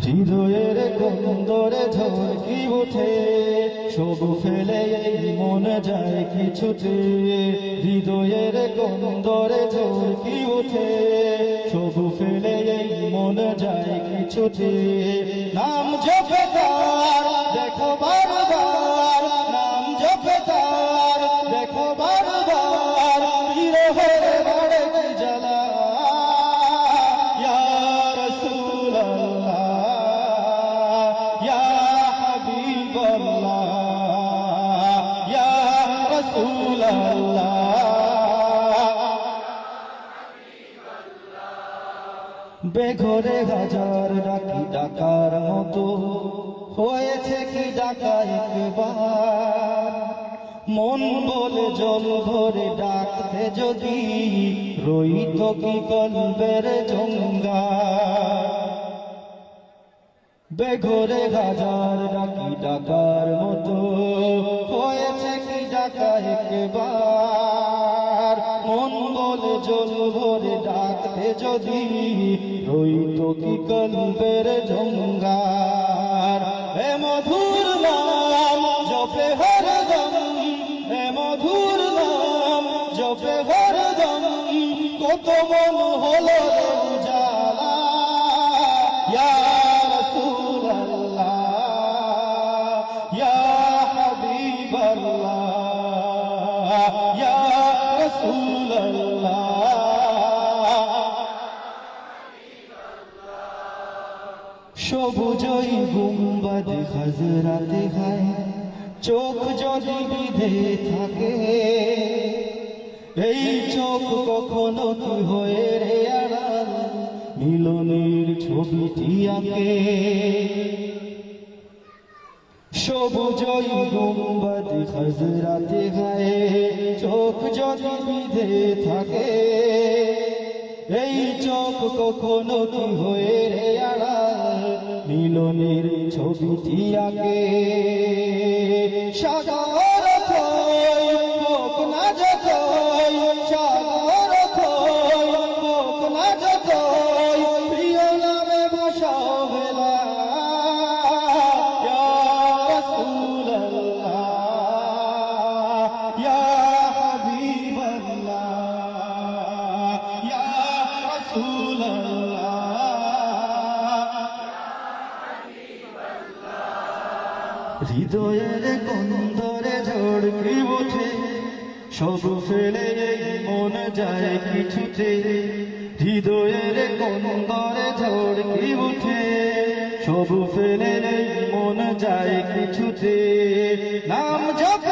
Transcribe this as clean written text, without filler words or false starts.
হৃদয়ের কন্দরে ঝলকি ওঠে, সব ফেলে এই মন যায় কিছুতে। হৃদয়ের কন্দরে ঝলকি ওঠে, সব ফেলে এই মন যায় কিছুতে। নাম জপে তার দেখো বারবার, নাম জপে তার দেখো বারবার, বিরহের বাড়ে কি জ্বালা। ইয়া রাসূলুল্লাহ, ইয়া হাবিবাল্লাহ, ইয়া রাসূলুল্লাহ। বেঘরে হাজার ডাকি ডাকার মতো হয়েছে কি ডাকা একবার। মন বলে জল ভরে ডাকতে যদি রইত কি কলবের জঙ্গার। বেঘরে হাজার ডাকি ডাকার মতো হয়েছে কি ডাকা একবার। মন বলে জল ভরে ডাকতে যদি রইত কি কলবের জঙ্গার। এ মধুর নাম জপে হরদম, এ মধুর নাম জপে হরদম, কত মন হলো উজালা। ইয়া রাসূলুল্লাহ, ইয়া হাবিবাল্লাহ, ইয়া রাসূলুল্লাহ। সবুজই গুম্বাদ হাজরাতে হায়, চোখ যদি বিধে থাকে, এই চোখ কখনো কি হয়ে রে আড়াল, মিলনের ছবিটি আঁকে। সবুজই গুম্বাদ হাজরাতে হায়, চোখ যদি বিধে থাকে, এই চোখ কখনো কি হয়ে রে আড়াল, মিলনের ছবিটি আঁকে। সাগর হোক না যতই, সাগর হোক না যতই, প্রিয় নামে ভাসাও ভেলা। ইয়া রাসূলুল্লাহ, ইয়া হাবিবাল্লাহ, ইয়া রাসূলুল্লাহ। হৃদয়ের কন্দরে ঝড়কি ওঠে, সব ফেলে এই মন যায় কিছুতে। হৃদয়ের কন্দরে ঝড়কি ওঠে, সব ফেলে এই মন যায় কিছুতে। নাম জপ